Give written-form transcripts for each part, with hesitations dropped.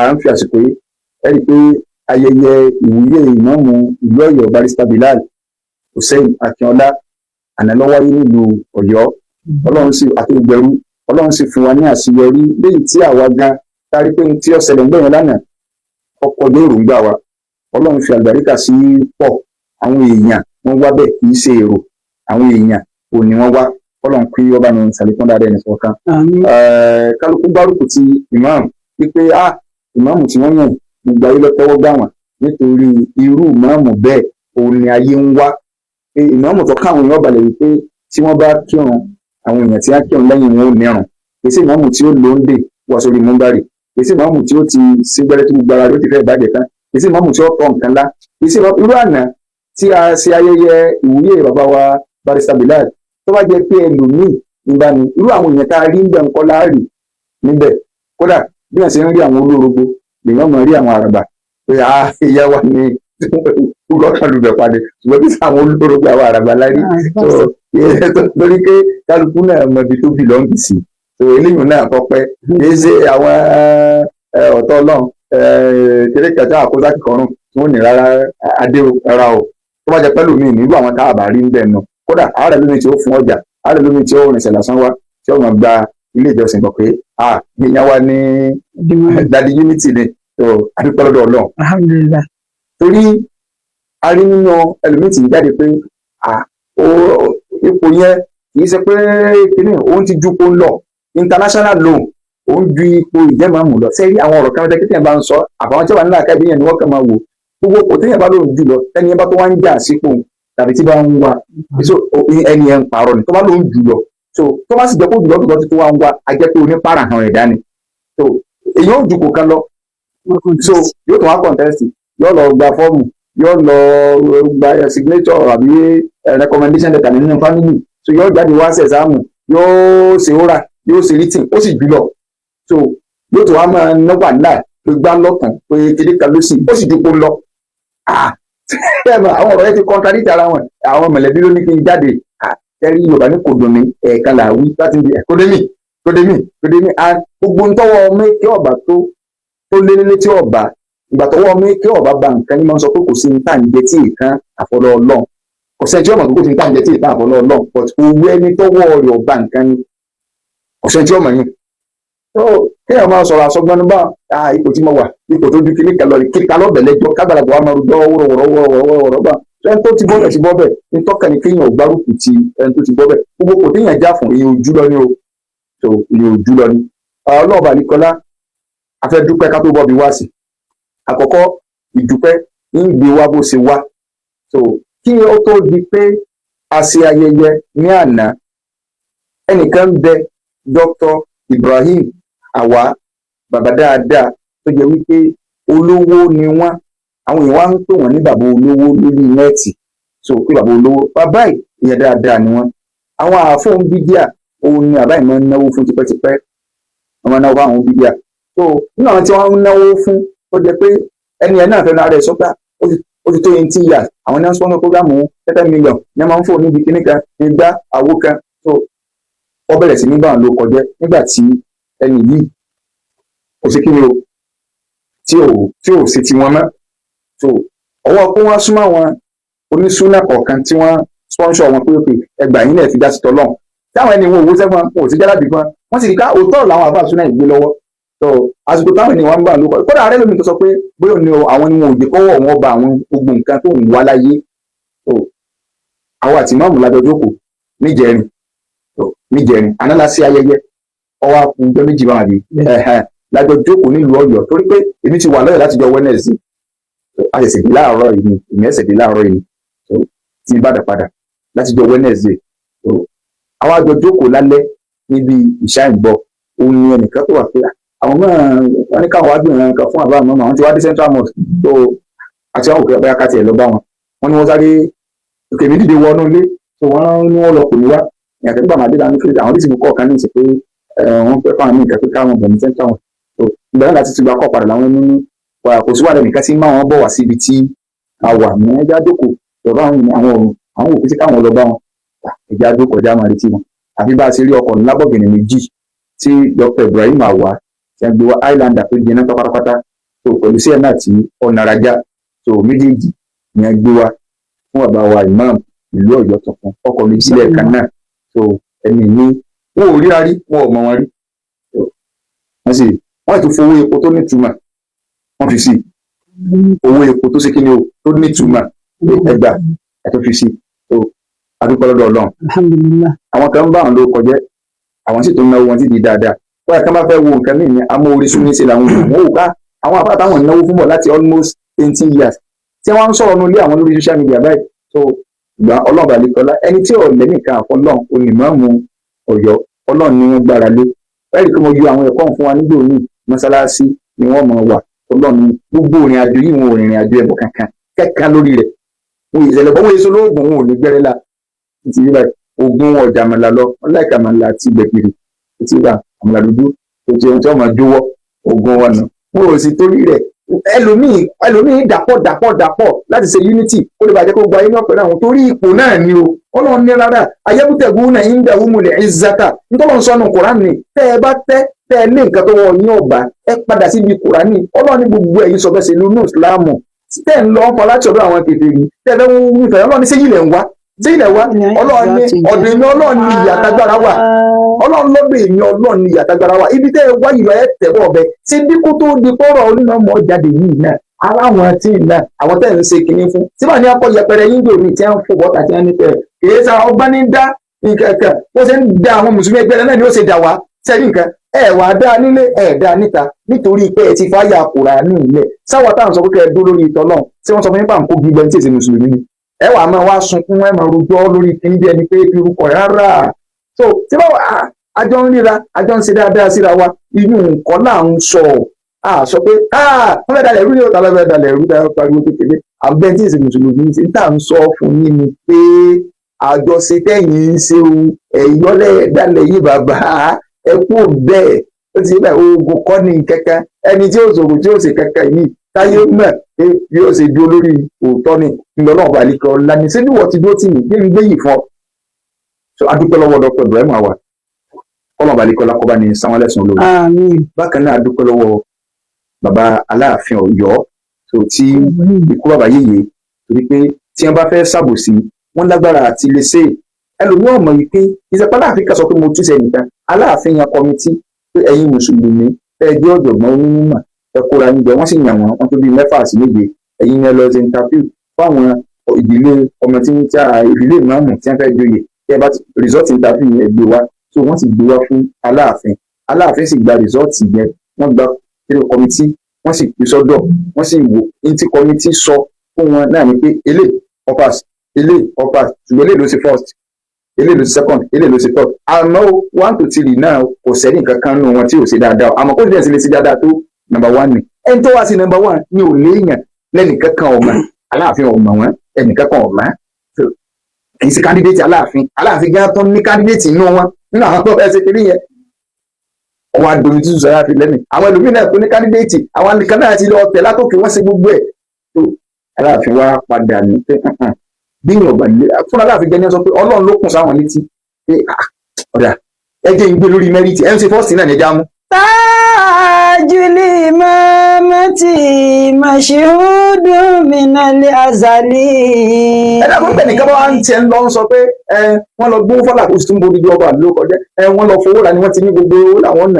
à ń fi àsìkò yìí ẹ rí i pé ayẹyẹ ìwúyè ìmáàmù ìlú Ọ̀yọ́ Barrister Bilal Hussein Akínọlá àná ló wáyé nílùú Ọ̀yọ́. Ọlọ́run sì àti ìgbẹ̀rú Ọlọ́run sì fún wa ní àṣeyọrí léyìí tí àwa gan tarí pé tí ó ṣẹlẹ̀ ń gbẹ̀yìn lánàá ọkọ̀ ọjọ́ èròǹgbà wa. Ọlọ́run fi àlùbáríkà sí pọ̀ àwọn èèyàn wọ́n wá bẹ́ẹ̀ kì í ṣe èrò àwọn èèyàn ò ní wọ́n wá. Ọlọ́run kí ọba ní ìsàlẹ̀kùn dáadáa ẹnì kọ̀ọ̀kan. Kálukú gbárùkù ti ìmáàmù wípé ìmáàmù tí wọ́n yàn gbogbo ayé lọ tẹ́wọ́ gbà wọ́n nítorí irú ìmáàmù bẹ́ẹ̀ òun ni ayé ń wá. Ìmáàmù tó káwọn èèyàn balẹ̀ wípé tí wọ́n bá kírun àwọn èèyàn tí wọ́n kírun lẹ́yìn wọn ò nírun. Èsì ìmáàmù tí ó lóńdè wá sórí múmbárì, èsì ìmáàmù tí ó ti sígbẹ́rẹ́ tó gbára ló ti fẹ́ bàjẹ́ tán, èsì ìmáàmù tí ó tọ̀ nǹkan lá. Èsì irú àná tí a ṣe ayẹyẹ ìwúyè bàbá wa Barrister Bilal tó bá jẹ́ pé ẹlòmíì nígbà ní irú àwọn èèyàn tá a rí ń bẹ̀ ń kọ́ láàrì níbẹ̀. Kódà bí wọ́n ṣe ń rí àwọn olórogbo lèèyàn mọ̀ rí àwọn àràbà pé ìyá wa ni lọ́kànlùbẹ̀ padà ṣùgbọ́n kí àwọn olórogbo àwọn àràbà lárí lórí pé kálukú náà mọ ibi tó bìlọ́ǹgì sí. Eléyìí náà tọpẹ́ kì í ṣe àwọn ọ̀tọ̀ Ọlọ́run kéré kẹta àkóso kíkọrùn tí wọ́n ní rárá adé rárá o. Tó bá jẹ pẹ́lú mi nílùú àwọn tá a bá rí ń bẹ̀ náà kódà àárẹ̀ lómi tí ó fún ọjà àárẹ̀ lómi tí ó rìnṣẹ̀ lásán wá tí ó mọ̀ gba ilé ìjọsìn gbọ̀ pé gbìyànjú wa ní dadi unity ni adúpẹ́ lọ́dọ̀ Ọlọ́run. Alhamdulillah. Torí a rí nínú ẹlòmíì tí jáde pé ipò yẹn kì í ṣe pé kíní òun ti ju kó lọ international loan òun ju ipò ìjẹ́màmù lọ. Sẹ́yìn àwọn ọ̀rọ̀ kan tẹ́kí tẹ́yìn bá ń sọ àbáwọn tí wà nínú àkàbí yẹn ni wọ́n kàn máa wò gbogbo kò téèyàn bá lóun jù lọ ẹni yẹn bá tó wá ń jà sípò tàbí tí bá ń wá ẹni yẹn ń parọ́ ni tó bá lóun jù lọ tó bá sì jẹ́ kó jù lọ tó tó wá ń wá a jẹ́ pé onípàrà hàn ẹ̀dá ni èyí ó ju kò kan lọ yóò tó wá contest yóò lọ gba fọ́ọ̀mù yóò lọ gba signature àbí recommendation letter nínú family yóò jáde wá sí ẹ̀sáàmù yóò ṣe ó rà yóò ṣe written ó sì jù lọ yóò tó wá máa náwó àdá tó gbá lọ́kàn pé kéde kan ló sì ó sì dúpọ̀ lọ. Àwọn ọ̀rọ̀ yẹn ti contradict ara wọn àwọn mọ̀lẹ́bí ló ní kí n jáde ẹ̀rí Yorùbá ní kò dùn mí ẹ̀ẹ̀kan là wí láti di kódémì gbogbo ń tọ́wọ́ mékè ọ̀bà tó lé tí ọ̀bà ìgbà tọ́wọ́ mékè ọ̀bà bá nǹkan ní máa ń sọ pé kò sí ní tàǹjẹ́ tí ìkan àfọlọ́ Ọlọ́run kò sẹ́ni tí ọmọ tó kò sí ní tàǹjẹ́ tí ìkan àfọlọ́ Ọlọ́run but owó ẹni tọ́wọ́ rẹ̀ ọ̀bà nǹkan ni kò sẹ́ni tí ọmọ yìí. Kéèyàn máa sọ̀rọ̀ àsọgbọ́n bá ipò tí mo wà ipò tó ju kíní kẹlọ kíkà lọ́bẹ̀lẹ́jọ́ kágbàlagbà wa máa rújọ́ wọ́rọ̀wọ́rọ̀ bá ẹni tó ti bọ́ bẹ̀ ti bọ́ bẹ̀ nítọ́kà ni kéèyàn ò gbárùkù ti ẹni tó ti bọ́ bẹ̀ gbogbo kò téèyàn já fún èyí ojú lọ ní o èyí ojú lọ ní. Ọlọ́ọ̀bà Nìkọ́lá afẹ́ dúpẹ́ ká tó bọ́ bí wá sí àkọ́kọ́ ìdúpẹ́ ń gbé wá bó ṣe wá kí ó tó di pé a ṣe ayẹyẹ ní àná ẹnìkan ń bẹ Dr. Ibrahim Àwa bàbá dáadáa tó jẹ́ wípé olówó ni wọ́n àwọn èèyàn wá ń pè wọ́n ní bàbá olówó lórí nẹ́ẹ̀tì pé bàbá olówó bàbá ìyẹn dáadáa ni wọ́n. Àwọn àfọ̀n bídíà òun ni àbá ìmọ̀ náwó fún tipẹ́tipẹ́ ọmọ náà wá àwọn bídíà nínú àwọn tí wọ́n ń náwó fún tó jẹ́ pé ẹni ẹ̀ náà fẹ́ náà rẹ̀ sọ́gbà ó ti tó 20 years àwọn náà ń sponsor program 10 million ní wọ́n máa ń fò níbi kíní kan nígbà àwo kan ó bẹ̀rẹ̀ sí nígbà ló kọjẹ́ nígbà tí ẹni yìí kò sí kí ni o tí ò sí ti wọn mọ́ ọwọ́ pé wọ́n súnmọ́ àwọn onísúnà kọ̀ọ̀kan tí wọ́n sponsor wọn pé ẹgbàá yín náà fi dá sí tọ́lọ́n táwọn ẹni wọn ò wó sẹ́fọn kò sí jálàbí kan wọ́n sì rí ká òótọ́ làwọn àbá súnà ìgbé lọ́wọ́ àsìkò táwọn ènìyàn wọn ń gbà ló kọ́ kódà ààrẹ lómi tó sọ pé bóyá ni àwọn ni wọn ò jẹ́ kọ́wọ́ wọn ba àwọn gbogbo nǹkan tó ń wá láyé àwọn àti máàmù lájọ jókòó níjẹrin àná sí ayẹyẹ ọwọ́ àkùnjọ méjì máa rí lájọ jókòó nílùú Ọ̀yọ́ torí pé èmi ti wà lọ́yọ̀ láti jọ Wednesday a ṣẹ̀ṣẹ̀ dé láàárọ̀ yìí èmi ẹ̀ṣẹ̀ dé láàárọ̀ yìí tí n bàdà padà láti jọ Wednesday àwọn àjọ jókòó lálẹ́ níbi ìṣá ìbọ̀ òun ni ẹnìkan tó wà pé àwọn náà wọn ní káwọn wá gbìyànjú nǹkan fún àbá àmọ́ àwọn tí wá dé Central Mosque àti àwọn òkè ọ̀bẹ́yà káàtì ẹ̀ lọ bá wọn ni wọ́n sáré òkè mi dìde wọnú ilé wọ́n ní wọ́n lọ pè mí wá ìyàtọ̀ nígbà máa dé dání fún àwọn oríṣiríṣi kọ̀ọ̀kan ní ìsìn pé wọ́n fẹ́ fáwọn ní ìkẹ́kẹ́ káwọn bọ̀ ní Central Mosque ìgbà láti ti gba kọ́ padà láwọn nínú kò sí wàdà nìkan tí máa wọn bọ̀ wá síbi tí a wà ní ẹja jókòó lọ́ba àwọn òkú sí káwọn lọ bá wọn ẹja jókòó ẹja máa retí wọn àfi bá a ṣe rí ọkọ̀ ńlábọ̀gìnì méjì tí Dr. Ibrahim Àwa tí a gbé wa Islander tó jẹ náà pátápátá so pẹ̀lú sí ẹ̀ náà tí ọ̀nà rajá so méjèèjì ni a gbé wá fún bàbá wa imam ìlú Ọ̀yọ́ tuntun ọkọ̀ méjì lẹ́ẹ̀kan náà so ẹni ní wọn ò ríra rí wọn ò mọ wọn rí wọ́n ti fowó epo tó nítumọ̀ wọ́n fi sí owó epo tó ṣe kí ni o tó nítumọ̀ ẹgbà ẹ̀ tó fi sí so adúpẹ́ lọ́dọ̀ Ọlọ́run alhamdulillah àwọn kan bá àwọn ló kọjẹ́ àwọn sì tó náwó wọn ti di dáadáa wọ́n yà ká bá fẹ́ wo nǹkan ní ìní amó orí súnmí sí làwọn èèyàn wọ́n wò ká àwọn àbá táwọn náwó fún bọ̀ láti almost 20 years tí wọ́n ń sọ̀rọ̀ nílé àwọn lórí social media báyìí so ìgbà Ọlọ́run bá lè kọ́lá ẹni tí ò lẹ́nìkan àfọlọ́run onímọ̀ọ́mù Ọ̀yọ́ Ọlọ́run ni wọ́n gbára lé báyìí kí mo yọ àwọn ẹ̀kọ́ fún wa nígbà òní mọ́sálásí ni wọ́n mọ̀ wà Ọlọ́run gbogbo ìrìn àjò yìí wọn ò rìnrìn àjò ẹ̀bọ̀ kankan lórí rẹ̀ wọn ìṣẹ̀lẹ̀ bọ́ wọ́n èso lóògùn wọn ò ní gbẹ́rẹ́ la ti rí báyìí ogun ọjà àmàlà lọ wọn láìka àmàlà àti gbẹ̀gìrì ti rí àmàlà dúdú tó jẹun tí wọ́n máa jówọ́ ogun wọn nù wọn ò sì torí rẹ̀ ẹlòmíì dàpọ̀ láti ṣe unity ó lè bàjẹ́ kó gba inú ọ̀pẹ̀ náà torí ipò náà ni o Ọlọ́run ní rárá ayébútẹ̀gùn náà ń dà wúmulẹ̀ ìzàkà nítorí sọ́nù Kùránì tẹ́ ẹ bá tẹ́ ẹ ní nǹkan tó wọ yín ọ̀bà ẹ padà síbi Kùránì Ọlọ́run ní gbogbo ẹ̀yin sọ fẹ́ ṣe lónú ìsìláàmù tẹ́ ń lọ ọkọ̀ láti ọ̀dọ̀ àwọn kèfèrí tẹ́ ẹ fẹ́ wífẹ̀ Ọlọ́run ní sí ilẹ̀ ń wá Ọlọ́run ní ọ̀dọ̀ èmi Ọlọ́run ní ìyàtàgbára wà Ọlọ́run lọ́dọ̀ èmi Ọlọ́run ní ìyàtàgbára wà ibi tẹ́ ẹ wá yìí lọ ẹ tẹ̀wọ́ ọbẹ̀ ṣé bí kó tó di pọ́rọ̀ onímọ̀ jáde yìí náà aláwọn tí ì náà àwọn tẹ́ ń ṣe kinní fún tí wọ́n ní akọ yẹpẹrẹ yín dòní tí wọ́n fò bọ́ta tí wọ́n ní pẹ̀rẹ̀ kìí sa ọgbọ́n ní dá nǹkan kan bó ṣe ń da àwọn mùsùlùmí ẹgbẹ́ náà ni ó ṣe dà wá sẹ́yìn nǹkan ẹ wà á dá nílé ẹ dá níta nítorí pé ẹ ti fáyà Kùránì nílẹ̀ sáwọ́ táwọn sọ pé kẹ́ ẹ dó lórí ìtọ́ náà tí wọ́n sọ fún yín pàǹkó gbígbẹ́ ní tí èsì mùsùlùmí ni ẹ wà máa wá sunkún ẹ máa rojọ́ lórí kíní bí ẹni pé irúkọ rárá so tí báwo àjọ ń ríra àjọ ń ṣe dáadáa síra wa inú nǹkan náà ń sọ sọ pé wọ́n fẹ́ dalẹ̀ rú ní ọ̀tá lọ́fẹ́ dalẹ̀ rú dáa pariwo kékeré àbẹ́ tí èsì mùsùlùmí ti ń tà ń sọ fún yín ni pé àjọṣe tẹ̀yìn ń ṣe ẹ̀yọ́lẹ̀ dalẹ̀ yìí bàbá ẹ kú bẹ́ẹ̀ ó ti bẹ́ẹ̀ oògùn kọ́ ní kankan ẹni tí ó sòrò tí ó ṣe kankan yìí táyé mọ̀ pé bí ó ṣe dúró lórí òótọ́ ni ńlọ́nà ọ̀bàlíkọ lani ṣé bí wọ́n ti dúró tì mí bí n gbé yìí fún ọ. so adúpẹ́ lọ́wọ́ Dr. Ibrahim Awad ọlọ́run ọ̀bàlíkọ lákọ́bá ni sanwó-án lẹ́sùn olórí. bákan náà adúpẹ́ lọ́wọ́ bàbá Aláàfin Ọ̀yọ́ tó tí ikú bàbá yèyé torí pé tí wọ́n bá fẹ́ ṣàbòsí wọ́n lágbára àti lè ṣe ẹlòmíràn mọ̀ yìí pé ìṣẹ̀pá Aláàfin kan sọ pé mo túṣe nìkan Aláàfin yan kọmitì pé ẹ̀yin mùsùlùmí ẹgbẹ́ ọ̀jọ̀gbọ́n onímọ̀ ẹ̀kọ́ra níjọ wọ́n sì yàn wọ́n tó bíi 6 sí 7 ẹ̀yin ẹ lọ ṣe interview fáwọn ìdílé ọmọ tí ń ta ìdílé ìmáàmù tí wọ́n fẹ́ joyè tí ẹ bá result interview yẹn gbé wá so wọ́n sì gbé wá fún Aláàfin sì gba result yẹn wọ́n gba kiri kọmitì wọ́n sì pè sọ́dọ̀ wọ́n sì wò ní tí kọmitì sọ fún wọn náà ni pé elé ọpass ṣùgbọ́n elé ló ṣe first elé ló ṣe second elé ló ṣe third àmọ́ 1 to 3 náà kò sẹ́ni kankan nù wọn tí ò ṣe dáadáa àmọ́ kó dẹ̀ sí lè ṣe dáadáa tó number 1 ni ẹni tó wá sí number 1 ni ò léèyàn lẹ́nì kankan ọ̀mà Aláàfin ọ̀mà wọn ẹnì kankan ọ̀mà èyí sí candidate Aláàfin gan tó ní candidate inú wọn nínú àwọn tó fẹ́ ṣe kiri yẹn ọwọ́ adomi títún sọ̀rọ̀ àfi lẹ́nu àwọn ẹlòmíín náà tó ní kandidéètì àwọn nìkan náà ti lọ tẹ̀ látòkè wọ́n ṣe gbogbo ẹ̀ tó Aláàfin wá padà ní pé bí yàn bá lé fúnra Aláàfin jẹ́ ní sọ pé Ọlọ́run ló kùn sáwọn létí pé ọ̀dà ẹgbẹ́ ń gbé lórí mẹ́rìtì MC First náà ní ẹja mú. Tajuli mamati mashudu minali azali. ẹ dábàá pé nìkan bá wá ń tiẹ̀ ń lọ sọ pé wọ́n lọ gbówó fọlá kó sì tún borí ọba lóko jẹ́ wọ́n lọ fowó ra ni wọ́n ti ní gbogbo owó làwọn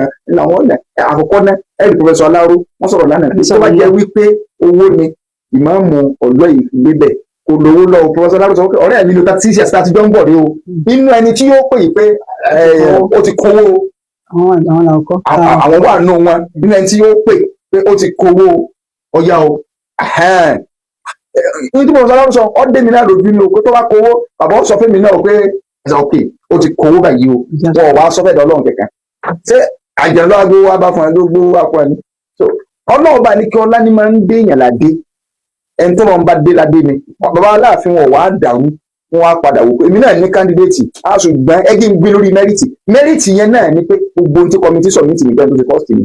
nà àkọ́kọ́ náà ẹ̀rì Professor Aláró wọ́n sọ̀rọ̀ lánàá tó bá jẹ́ wípé owó ni ìmáàmù Ọ̀yọ́ yìí gbébẹ̀ kò lówó lọ Professor Aláró sọ pé ọ̀rẹ́ mi ló ta tíṣà sí àtijọ́ ń bọ̀ rí o nínú ẹni tí yóò pè é pé ó ti kówó àwọn wà nù wọn nínú ẹni tí yóò pè pé ó ti kówó ọ̀yá o ní tí Professor Aláró sọ ọ́ dé mi náà lójú ní o kó tó bá kówó bàbá ó sọ fún mi náà pé ẹ̀sà òkè ó ti kówó báyìí o wọn ò wá sọ fẹ́ dọ̀ Ọlọ́run kẹ̀kẹ́ ṣé àjẹ̀lọ́ agbó wa bá fún ẹ ló gbó wà fún ẹ ní. Ọlọ́run bá ní kí ọlá ní máa ń dé èèyàn ládé ẹni tó máa ń bá dé ládé ni bàbá Aláàfin wọn wàá dàrú wọn á padà wò pé èmi náà ní kándídéètì á ṣùgbọ́n ẹgbẹ́ ń gbé lórí mẹ́rìtì yẹn náà ni pé gbogbo ohun tí kọmitì sọ mítì nígbà tó ti fọ́ọ̀sì ni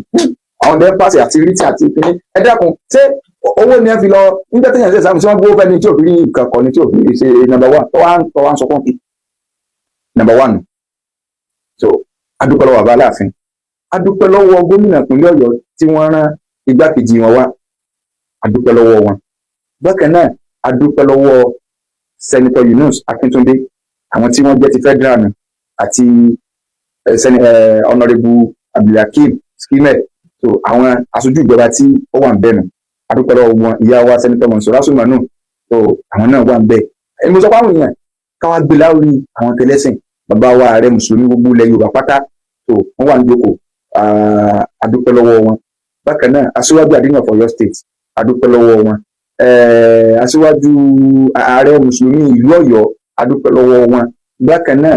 àwọn ọ̀dẹ́ pàṣẹ àti rítì àti ìpínlẹ̀ ẹ dákun ṣé owó ni ẹ fi lọ nígbà téèyàn ṣe sáà tí wọ́n gbówó fẹ́ni tí òfin nǹkan kọ́ ni tí òfin ṣe number 1 tó wá ń sọ fún mi number 1 so adúpẹ́ lọ́wọ́ bàbá Aláàfin adúpẹ́ lọ́wọ́ gómìnà ìpínlẹ̀ Ọ̀yọ́ tí wọ́n rán igbákejì wọn wá adúpẹ́ lọ́wọ́ wọn. Bákan náà adúpẹ́ lọ́wọ́ Senator Yunus Akíntúndé, àwọn tí wọ́n jẹ́ ti federal nù, àti Honourable Abdulhakeem Skimel, so àwọn aṣojú ìjọba tí ó wà ń bẹ̀ nù, adúpẹ́ lọ́wọ́ wọn. Ìyá wa Senator Monsura Sumanu, so àwọn náà wà ń bẹ̀. Mo sọ pé àwọn èèyàn káwá gbé láwùrí àwọn tẹlẹ́sìn, bàbá wa ààrẹ mùsùlùmí gbogbo ilẹ̀ Yorùbá pátá, so wọ́n wà ní jókòó, adúpẹ́ lọ́wọ́ wọn. Bákan náà aṣíwájú àdínà for Ọ̀yọ́ state, adúpẹ́ lọ́wọ́ wọn. Aṣíwájú ààrẹ mùsùlùmí ìlú Ọ̀yọ́, adúpẹ́ lọ́wọ́ wọn. Bákan náà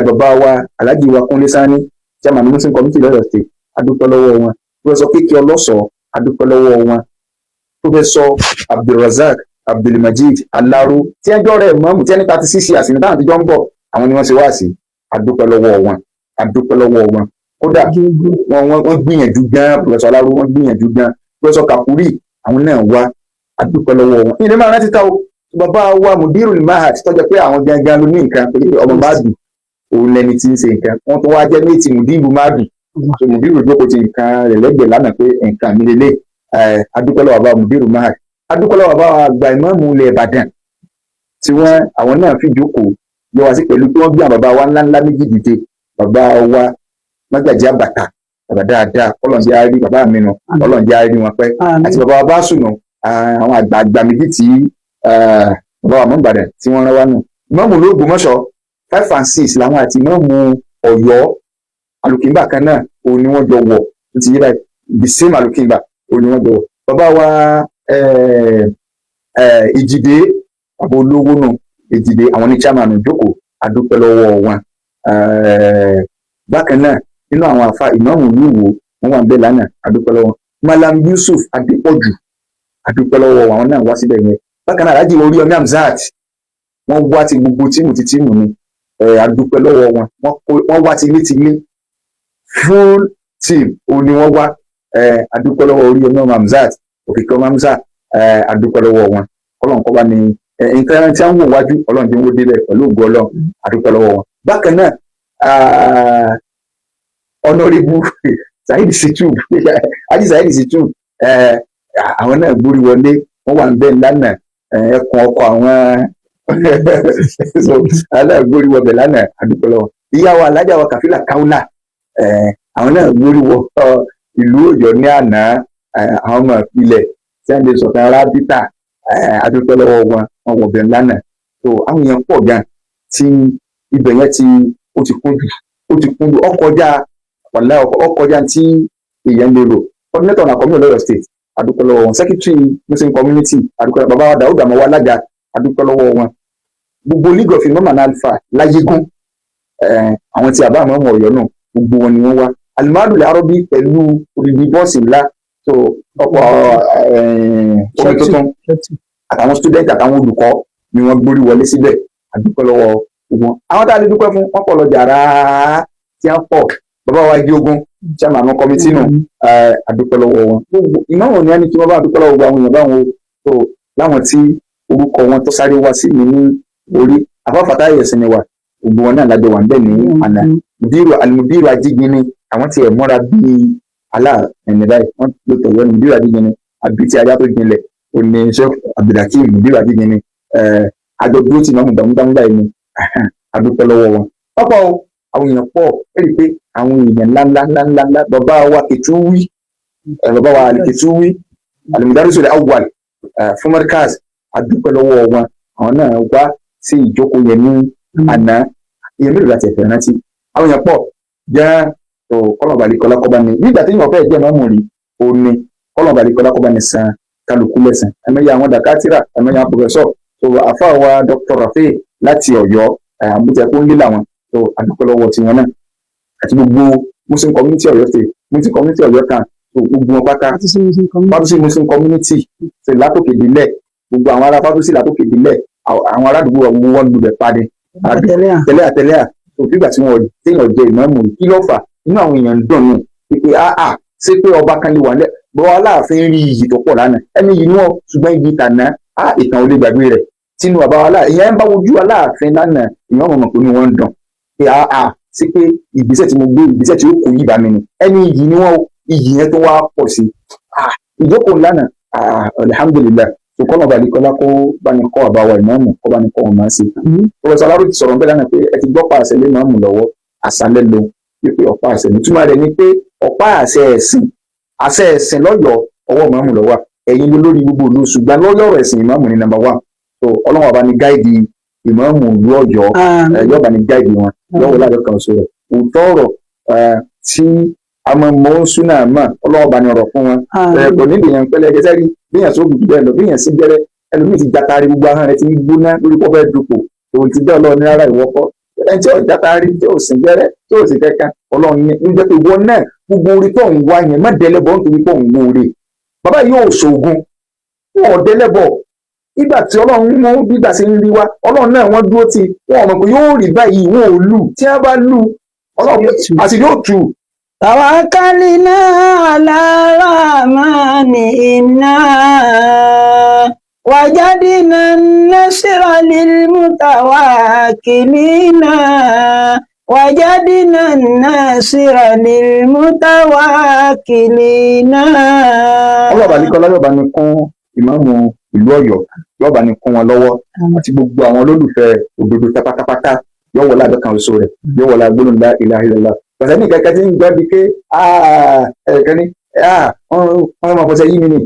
bàbá wa Alhaji wa Kúnlé Sani, chairman Muslim committee lọ́yọ̀ state, adúpẹ́ lọ́wọ́ wọn. Professor Kéké Ọlọ́sọ̀, adúpẹ́ lọ́wọ́ wọn. Professor Abdulrazak Abdulmajid Alaro, tí ẹjọ́ rẹ̀ mọ́mù tí ẹni 36 years ní táwọn àtijọ́ ń bọ̀, àwọn ni wọ́n ṣe wá sí, adúpẹ́ lọ́wọ́ wọn, adúpẹ́ lọ́wọ́ wọn. Kódà wọ́n gbìyànjú gan, Professor Alaro wọ́n gbìyànjú gan, Professor Kakuri àwọn náà wá, adúpẹ́ lọ́wọ́ wọn. Ìdí máa rántí táwọn bàbá wa Mudirul Mahad tó jẹ́ pé àwọn gangan ló ní nǹkan, pé ọmọ Madu òun lẹni tí ń ṣe nǹkan, wọ́n tó wá jẹ́ méjì Mudiru Madu, so Mudiru jókòó ti nǹkan rẹ̀ lẹ́gbẹ̀ẹ́ lánàá pé nǹkan mi lélẹ̀, adúpẹ́ lọ́wọ́ bàbá Mudirul Mahad. Adúpẹ́ lọ́wọ́ bàbá àgbà ìmáàmù ilẹ̀ Ìbàdàn tí àwọn náà fi jókòó yọ wá sí pẹ̀lú pé wọ́n gbé àwọn bàbá wa ńláńlá méjì dìde, bàbá wa Mágàjí Àbàtà, bàbá dáadáa, ọlọ́njẹ́ àárí bàbá mi nù, ọlọ́njẹ́ àárí wọn pẹ́, àti bàbá wa Básùnù, àwọn àgbààgbà méjì tí bàbá wa Ìbàdàn tí wọ́n rán wá nù. Ìmáàmù l'Ógbómọ̀ṣọ́ 5 and 6 làwọn àti ìmáàmù Ọ̀yọ́ alùkìmbà kan náà òun ni wọ́n jọ wọ̀, ti yí báyìí the same alùkìmbà òun ni wọ́n jọ wọ̀. Bàbá wa Èjìdé, bàbá olówó nù Èjìdé, àwọn ní chairman ìjókòó, adúpẹ́ lọ́wọ́ wọn. Bákan náà nínú àwọn àfa ìmáàmù Ìwó wọn wà ń bẹ̀ lánàá, adúpẹ́ lọ́wọ́. Malam Yusuf Adépọ̀jù, adúpẹ́ lọ́wọ́ àwọn náà wá síbẹ̀ yẹn. Bákan náà Alhaji Oríyọmí Hamzat, wọ́n wá ti gbogbo tíìmù ni, adúpẹ́ lọ́wọ́ wọn. Wọ́n wá ti ilé full team òun ni wọ́n wá, adúpẹ́ lọ́wọ́ Oríyọmí Hamzat, Òkìkí Hamzat, adúpẹ́ lọ́wọ́ wọn. Ọlọ́run kọ́ bá ní nǹkan tí wọ́n wò wájú, Ọlọ́run tí wọ́n débẹ̀ pẹ̀lú ògo Ọlọ́run, adúpẹ́ lọ́wọ́ wọn. Bákan náà Honourable Saheed Shittu, Haji Saheed Shittu, àwọn náà gbórí wọlé, wọ́n wà ń bẹ̀ lánàá, ẹkùn ọkọ̀ àwọn aláàgbórí wọbẹ̀ lánàá, adúpẹ́ lọ́wọ́. Ìyá wa Alájà wa Kàfílà Kaula, àwọn náà gbórí wọ ìlú Ọ̀yọ́ ní àná, àwọn ọmọ ìpìlẹ̀ tí wọ́n lè sọ̀tàn arábítà, adúpẹ́ lọ́wọ́ wọn wọ̀bẹ̀ lánàá. So àwọn èèyàn pọ̀ gan tí ibẹ̀ yẹn ó ti kúnjú ọkọjá tí èèyàn lè rò. Coordinator náà kọ́mí Ọ̀yọ́ state, adúpẹ́ lọ́wọ́ wọn. Secretary Muslim community, adúpẹ́ lọ́wọ́. Bàbá wa Dàúdà Àmọ́wá alága, adúpẹ́ lọ́wọ́ wọn. Gbogbo League of Imam and Alpha láyégún, àwọn tí àbá àmọ́ Ọ̀yọ́ náà gbogbo wọn ni wọ́n wá. Alimadul Arabi pẹ̀lú odidi bọ́ọ̀sì ńlá, so ọ̀pọ̀ omi tuntun àtàwọn student àtàwọn olùkọ́ ni wọ́n gbórí wọlé síbẹ̀, adúpẹ́ lọ́wọ́ gbogbo wọn. Àwọn tá a lè dúpẹ́ fún wọn pọ̀ lọ jàrá tí wọ́n pọ̀. Bàbá wa Igi Ogun, chairman àwọn committee náà, adúpẹ́ lọ́wọ́ wọn. Ìnáwó ni ẹni tí wọ́n bá dúpẹ́ lọ́wọ́ gbogbo àwọn èèyàn báwọn, so láwọn tí orúkọ wọn tó sáré wá sí mi ní orí afáfàtà ẹ̀sìn ni wà, gbogbo wọn náà lájọ wà ń bẹ̀ ní àná. Alimudiru Ajígbini, àwọn tí ẹ̀ mọ́ra bíi aláàẹ̀nì báyìí, wọ́n ló tẹ̀wé Mudiru Ajígbini, àbí tí ajá tó jinlẹ̀ òní Sheikh Abdulhakeem Mudiru Ajígbini, àjọ̀dún tí wọ́n mú dámúdámú báyìí ni, adúpẹ́ lọ́wọ́ wọn. Pápá o, àwọn èèyàn pọ̀, ẹ̀rí pé àwọn èèyàn ńláńlá, bàbá wa Kẹtùwí, bàbá wa Kẹtùwí, Al-Mudarrisul Awwal fún Markaz, adúpẹ́ lọ́wọ́ wọn. Àwọn náà wá sí ìjókòó yẹn ní àná, ìyẹn mélòó láti ẹ̀fẹ̀ rántí. Àwọn èèyàn pọ̀ jẹ́ kọ́lọ̀ balẹ̀kọ́lá kọ́ba ní nígbà tí èèyàn fẹ́ jẹ́ mọ́mù rí òun ni kọ́lọ̀ balẹ̀kọ́lá kọ́ba ní san kálukú lẹ́sàn. Ẹ̀mẹ́yà àwọn dàkátìrà, ẹ̀mẹ́yà àwọn pòfẹ́sọ̀, so àfa wa Dr. Rafi láti Ọ̀yọ́, àmútẹ́kùn ń lé làwọn, so adúpẹ́ lọ́wọ́ tiwọn náà àti gbogbo Muslim community Ọ̀yọ́ state, Muslim community Ọ̀yọ́ kan, so gbogbo wọn pátá Fátusí Muslim community ṣe látòkè délẹ̀, gbogbo àwọn ará Fátusí látòkè délẹ̀, àwọn aládùúgbò àwọn wọn lulẹ̀ padì tẹ́lẹ̀ so nígbà tí wọ́n téèyàn jẹ ìmáàmù kí ló fà inú àwọn èèyàn ń dùn nù pé ṣé pé ọba kan lè wà lẹ bọ́ Aláàfin rí iyì tó pọ̀ lánàá ẹni yìí ni wọ́n ṣùgbọ́n iyì tàná ìtàn ò lè gbàgbé rẹ̀ tínú bàbá wa ìyẹn ń bá wojú Aláàfin lánàá ìyẹn mọ̀ pé ní wọ́n ń dùn pé sí pé ìgbésẹ̀ tí mo gbé ìgbésẹ̀ tí ó kò yí bá mi ni ẹni iyì ni wọ́n iyì yẹn tó wá pọ̀ sí ìjókòó lánàá alhamdulillah tó kọ́nà bá nìkan kó bá ní kọ́ àbáwá ìmáàmù kó bá ní kọ́ wọn máa ṣe. Professor Aláró ti sọ̀rọ̀ bẹ́ẹ̀ lánàá pé ẹ ti gbọ́ pa àṣẹ lé ìmáàmù lọ́wọ́ àṣálẹ́ lo pípé ọ̀pá àṣẹ nítumọ̀ rẹ̀ ni pé ọ̀pá àṣẹ ẹ̀sìn lọ́yọ̀ọ́ ọwọ́ ìmáàmù lọ́wọ́ ẹ̀yin ló lórí gbogbo ìlú ṣùgbọ́n lọ́yọ̀ọ́ ẹ̀sìn ìmáàmù ní number 1 so ọlọ́run ọba ní gáìdì ìmáàmù ìlú Ọ̀yọ́ yọba ní gáìdì wọn lọ́wọ́ lájọ kan sọ rẹ̀ òótọ́ ọ̀rọ̀ tí àmọ́ mọ́ súnà mọ́ ọlọ́run ọba ní ọ̀rọ̀ fún wọn kò nídìí yẹn pẹ́lẹ́ ẹgẹ́ sẹ́rí bíyàn tó gùn bẹ́ẹ̀ lọ bíyàn sí gẹ́rẹ́ ẹlòmíì ti jatari gbogbo ahọ́n rẹ̀ ti gbóná lórí pọ́ fẹ́ẹ́ dupò òun ti bẹ́ẹ̀ ọlọ́run ní rárá ìwọ́kọ́ ẹni tí ò jatari tí ò sí gẹ́rẹ́ tí ò sí kankan ọlọ́run ní jẹ́ pé wọn náà gbogbo orí tó ń wá yẹn má dẹ́lẹ́bọ̀ nítorí pé òun wóore bàbá yóò ṣoògùn wọn ò dẹ́lẹ́bọ̀ ìgbà tí ọlọ́run mú bígbà sí ń rí wa ọlọ́run náà wọ́n dúró ti wọn ò mọ̀ pé yóò rí báyìí wọn ò lù tí wọ́n bá lù ọlọ́run àti yóò tù. Tawakkalna ala rahmani inna wajadna nasra lil mutawakkilina wajadna nasra lil mutawakkilina. ọlọ́ba ní kọ́lá yọ̀bá ní kún ìmáàmù ìlú Ọ̀yọ́ yọ̀bá ní kún wọn lọ́wọ́ àti gbogbo àwọn olólùfẹ́ òdodo pátápátá yọ̀wọ́ lábẹ́ kan oṣù rẹ̀ yọ̀wọ́ la gbólóhùn la ilaha illallah pàṣẹ ní kẹkẹ tí ń gbọ́ di pé ẹ̀ẹ̀kan ní wọ́n máa fọṣẹ yí mi ni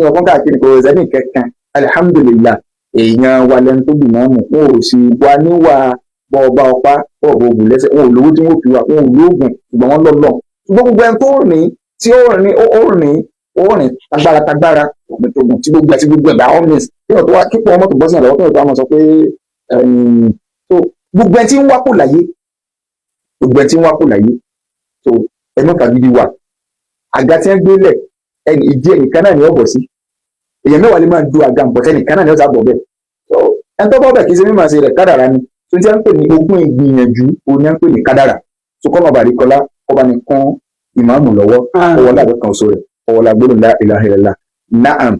ọkàn káàkiri kò ṣẹ́ ní kẹkẹ alihamudulilá èèyàn wa lẹ́nu tó gbìmọ̀ mọ̀ wọn ò sì wá níwà bọ́ọ̀bá ọpá bọ́ọ̀bá ògùn lẹ́sẹ̀ wọn ò lówó tí wọ́n fi wà wọn ò lóògùn ṣùgbọ́n wọ́n lọ́lọ́ ṣùgbọ́n gbogbo ẹni tó rìn tí ó rìn tagbára tí gbogbo ẹ̀dá ọ́mìs tí wọ́n tó wá kíkọ́ ọmọ tó bọ́ sí ọ̀dọ̀ tó wọ́n sọ pé gbogbo ẹni tí ń wákò láyé so ẹnu kàgídí wà àga tí wọ́n gbé lẹ̀ ìdí ẹnìkan náà ni ó bọ̀ sí èèyàn mẹ́wàá lè máa du àga nǹkan ẹnìkan náà ni ó sá bọ̀ bẹ́ẹ̀ so ẹni tó bọ́ bẹ̀ kì í ṣe mímọ̀ ṣe rẹ̀ kádàrá ni tó ti ń pè ní ogún ìgbìyànjú òun ni ń pè ní kádàrá so kọ́nà bàríkọlá ọba ní kún ìmáàmù lọ́wọ́ ọwọ́ ládọ́ kan sọ rẹ̀ ọwọ́ la gbólóhùn la ilaha illallah naam